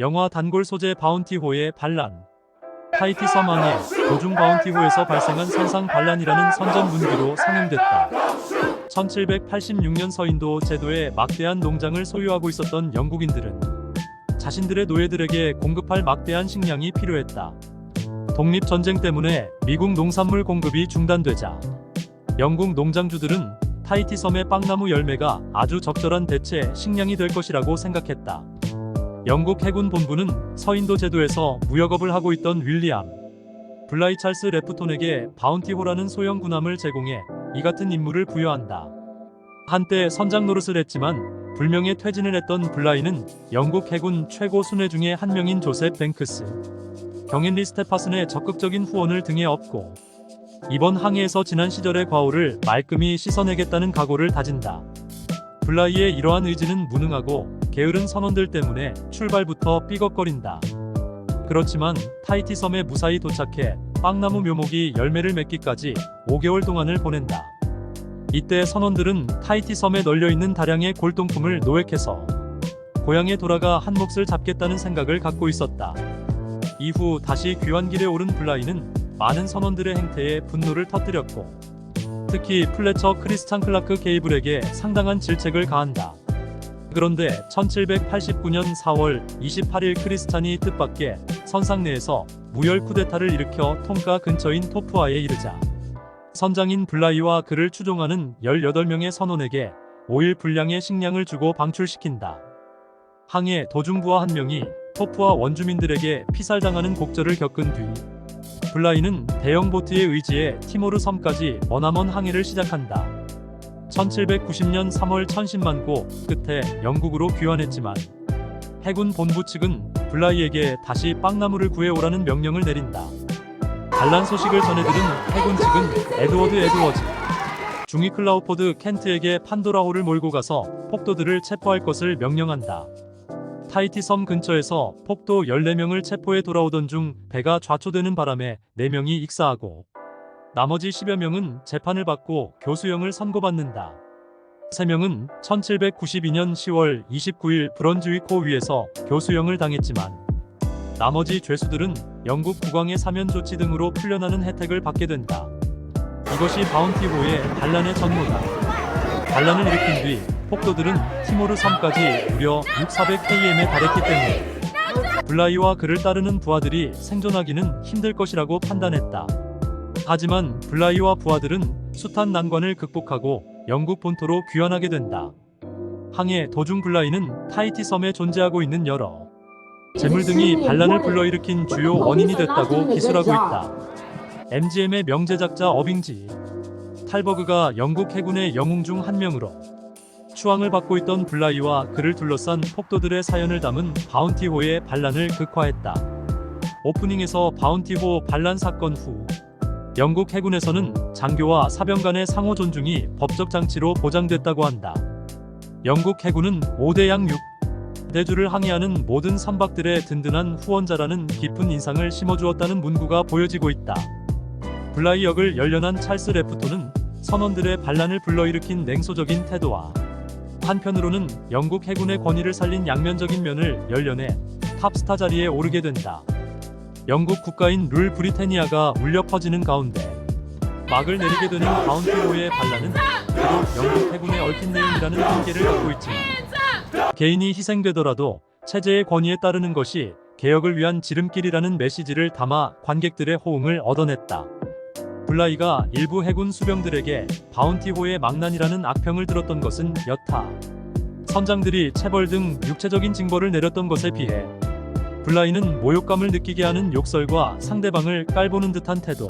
영화 단골 소재 바운티호의 반란. 타히티 섬항해 도중 바운티호에서 발생한 선상 반란이라는 선전 문기로 상영됐다. 1786년 서인도 제도에 막대한 농장을 소유하고 있었던 영국인들은 자신들의 노예들에게 공급할 막대한 식량이 필요했다. 독립전쟁 때문에 미국 농산물 공급이 중단되자 영국 농장주들은 타히티 섬의 빵나무 열매가 아주 적절한 대체 식량이 될 것이라고 생각했다. 영국 해군 본부는 서인도 제도에서 무역업을 하고 있던 윌리엄 블라이 찰스 레프톤에게 바운티호라는 소형 군함을 제공해 이 같은 임무를 부여한다. 한때 선장 노릇을 했지만 불명예 퇴진을 했던 블라이는 영국 해군 최고 순회 중에 한 명인 조셉 뱅크스, 경헨리 스테파슨의 적극적인 후원을 등에 업고 이번 항해에서 지난 시절의 과오를 말끔히 씻어내겠다는 각오를 다진다. 블라이의 이러한 의지는 무능하고 게으른 선원들 때문에 출발부터 삐걱거린다. 그렇지만 타히티 섬에 무사히 도착해 빵나무 묘목이 열매를 맺기까지 5개월 동안을 보낸다. 이때 선원들은 타히티 섬에 널려있는 다량의 골동품을 노획해서 고향에 돌아가 한 몫을 잡겠다는 생각을 갖고 있었다. 이후 다시 귀환길에 오른 블라이는 많은 선원들의 행태에 분노를 터뜨렸고 특히 플래처 크리스찬 클라크 게이블에게 상당한 질책을 가한다. 그런데 1789년 4월 28일 크리스찬이 뜻밖의 선상 내에서 무혈 쿠데타를 일으켜 통가 근처인 토프아에 이르자 선장인 블라이와 그를 추종하는 18명의 선원에게 5일 분량의 식량을 주고 방출시킨다. 항해 도중부하 한 명이 토프아 원주민들에게 피살당하는 곡절을 겪은 뒤 블라이는 대형 보트에 의지해 티모르 섬까지 머나먼 항해를 시작한다. 1790년 3월 1010만 고 끝에 영국으로 귀환했지만 해군 본부 측은 블라이에게 다시 빵나무를 구해오라는 명령을 내린다. 반란 소식을 전해들은 해군 측은 에드워즈 중위 클라우포드 켄트에게 판도라호를 몰고 가서 폭도들을 체포할 것을 명령한다. 타히티 섬 근처에서 폭도 14명을 체포해 돌아오던 중 배가 좌초되는 바람에 4명이 익사하고 나머지 10여 명은 재판을 받고 교수형을 선고받는다. 3명은 1792년 10월 29일 브런즈위코 위에서 교수형을 당했지만 나머지 죄수들은 영국 국왕의 사면 조치 등으로 풀려나는 혜택을 받게 된다. 이것이 바운티호의 반란의 전모다. 반란을 일으킨 뒤 폭도들은 티모르 섬까지 무려 6,400km에 달했기 때문에 블라이와 그를 따르는 부하들이 생존하기는 힘들 것이라고 판단했다. 하지만 블라이와 부하들은 숱한 난관을 극복하고 영국 본토로 귀환하게 된다. 항해 도중 블라이는 타히티 섬에 존재하고 있는 여러 재물 등이 반란을 불러일으킨 주요 원인이 됐다고 기술하고 있다. MGM의 명제작자 어빙지 탈버그가 영국 해군의 영웅 중 한 명으로 추앙을 받고 있던 블라이와 그를 둘러싼 폭도들의 사연을 담은 바운티호의 반란을 극화했다. 오프닝에서 바운티호 반란 사건 후 영국 해군에서는 장교와 사병 간의 상호 존중이 법적 장치로 보장됐다고 한다. 영국 해군은 5대양 6대주를 항해하는 모든 선박들의 든든한 후원자라는 깊은 인상을 심어주었다는 문구가 보여지고 있다. 블라이 역을 연련한 찰스 레프톤은 선원들의 반란을 불러일으킨 냉소적인 태도와 한편으로는 영국 해군의 권위를 살린 양면적인 면을 연련해 탑스타 자리에 오르게 된다. 영국 국가인 룰 브리테니아가 울려 퍼지는 가운데 막을 내리게 되는 바운티호의 반란은 비록 영국 해군의 얽힌 내용이라는 한계를 갖고 있지만 개인이 희생되더라도 체제의 권위에 따르는 것이 개혁을 위한 지름길이라는 메시지를 담아 관객들의 호응을 얻어냈다. 블라이가 일부 해군 수병들에게 바운티호의 망난이라는 악평을 들었던 것은 여타 선장들이 체벌 등 육체적인 징벌을 내렸던 것에 비해 블라이는 모욕감을 느끼게 하는 욕설과 상대방을 깔보는 듯한 태도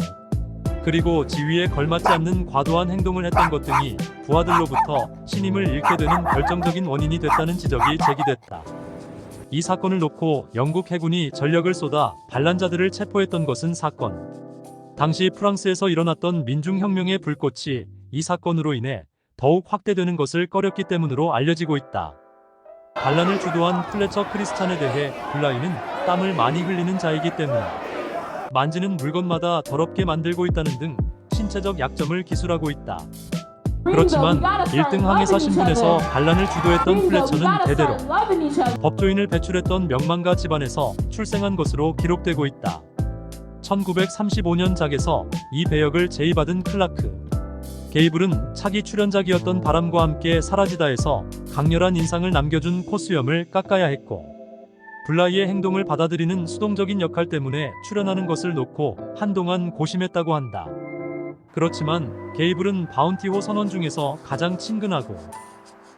그리고 지위에 걸맞지 않는 과도한 행동을 했던 것 등이 부하들로부터 신임을 잃게 되는 결정적인 원인이 됐다는 지적이 제기됐다. 이 사건을 놓고 영국 해군이 전력을 쏟아 반란자들을 체포했던 것은 사건 당시 프랑스에서 일어났던 민중혁명의 불꽃이 이 사건으로 인해 더욱 확대되는 것을 꺼렸기 때문으로 알려지고 있다. 반란을 주도한 플래처 크리스찬에 대해 블라이는 땀을 많이 흘리는 자이기 때문에 만지는 물건마다 더럽게 만들고 있다는 등 신체적 약점을 기술하고 있다. 그렇지만 1등 항해사 신분에서 반란을 주도했던 플래처는 대대로 법조인을 배출했던 명망가 집안에서 출생한 것으로 기록되고 있다. 1935년 작에서 이 배역을 제의받은 클라크 게이블은 차기 출연작이었던 바람과 함께 사라지다에서 강렬한 인상을 남겨준 코수염을 깎아야 했고, 블라이의 행동을 받아들이는 수동적인 역할 때문에 출연하는 것을 놓고 한동안 고심했다고 한다. 그렇지만 게이블은 바운티호 선원 중에서 가장 친근하고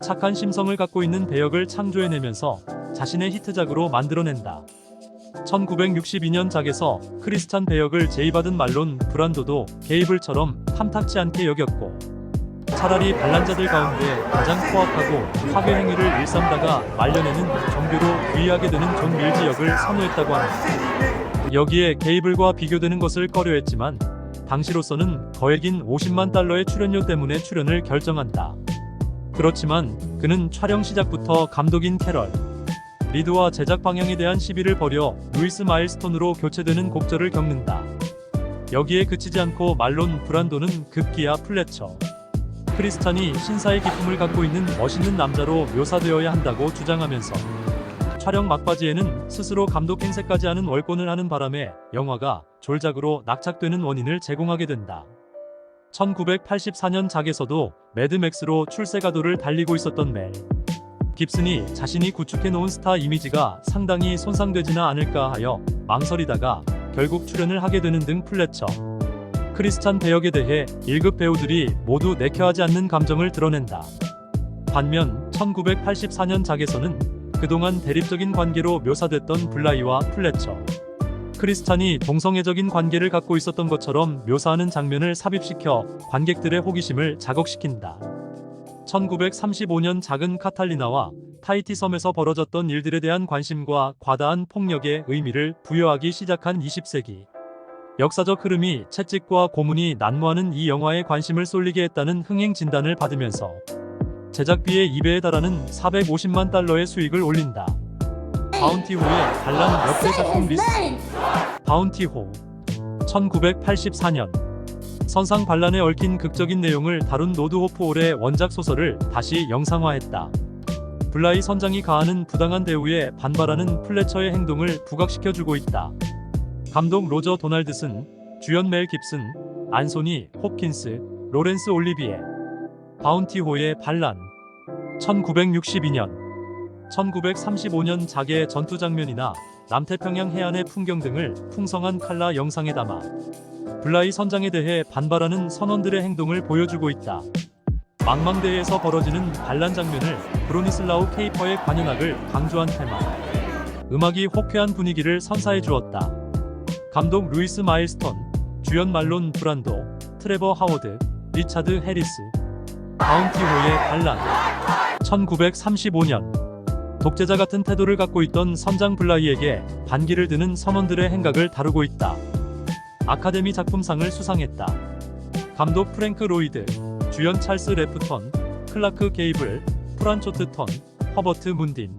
착한 심성을 갖고 있는 배역을 창조해내면서 자신의 히트작으로 만들어낸다. 1962년 작에서 크리스찬 배역을 제의받은 말론 브란도도 게이블처럼 탐탁치 않게 여겼고, 차라리 반란자들 가운데 가장 포악하고 파괴 행위를 일삼다가 말년에는 종교로 귀의하게 되는 존 밀즈 역을 선호했다고 합니다. 여기에 게이블과 비교되는 것을 꺼려했지만 당시로서는 거액인 $500,000의 출연료 때문에 출연을 결정한다. 그렇지만 그는 촬영 시작부터 감독인 캐럴 리드와 제작 방향에 대한 시비를 벌여 루이스 마일스톤으로 교체되는 곡절을 겪는다. 여기에 그치지 않고 말론 브란도는 급기야 플래처 크리스찬이 신사의 기품을 갖고 있는 멋있는 남자로 묘사되어야 한다고 주장하면서 촬영 막바지에는 스스로 감독 행세까지 하는 월권을 하는 바람에 영화가 졸작으로 낙착되는 원인을 제공하게 된다. 1984년 작에서도 매드맥스로 출세가도를 달리고 있었던 멜 깁슨이 자신이 구축해놓은 스타 이미지가 상당히 손상되지나 않을까 하여 망설이다가 결국 출연을 하게 되는 등 플래처 크리스찬 배역에 대해 1급 배우들이 모두 내켜하지 않는 감정을 드러낸다. 반면 1984년 작에서는 그동안 대립적인 관계로 묘사됐던 블라이와 플래처 크리스찬이 동성애적인 관계를 갖고 있었던 것처럼 묘사하는 장면을 삽입시켜 관객들의 호기심을 자극시킨다. 1935년 작은 카탈리나와 타히티 섬에서 벌어졌던 일들에 대한 관심과 과다한 폭력의 의미를 부여하기 시작한 20세기. 역사적 흐름이 채찍과 고문이 난무하는 이 영화에 관심을 쏠리게 했다는 흥행 진단을 받으면서 제작비의 2배에 달하는 $450만 수익을 올린다. 바운티호의 반란 역대 작품 리스트. 바운티호 1984년 선상 반란에 얽힌 극적인 내용을 다룬 노드 호프홀의 원작 소설을 다시 영상화했다. 블라이 선장이 가하는 부당한 대우에 반발하는 플래처의 행동을 부각시켜주고 있다. 감독 로저 도널드슨, 주연 멜 깁슨, 안소니 홉킨스, 로렌스 올리비에. 바운티호의 반란 1962년 1935년 작의 전투 장면이나 남태평양 해안의 풍경 등을 풍성한 칼라 영상에 담아 블라이 선장에 대해 반발하는 선원들의 행동을 보여주고 있다. 망망대해에서 벌어지는 반란 장면을 브로니슬라우 케이퍼의 관현악을 강조한 테마 음악이 호쾌한 분위기를 선사해 주었다. 감독 루이스 마일스톤, 주연 말론 브란도, 트레버 하워드, 리차드 해리스. 바운티호의 반란 1935년 독재자 같은 태도를 갖고 있던 선장 블라이에게 반기를 드는 선원들의 행각을 다루고 있다. 아카데미 작품상을 수상했다. 감독 프랭크 로이드, 주연 찰스 레프턴, 클라크 게이블, 프란초트 턴, 허버트 문딘.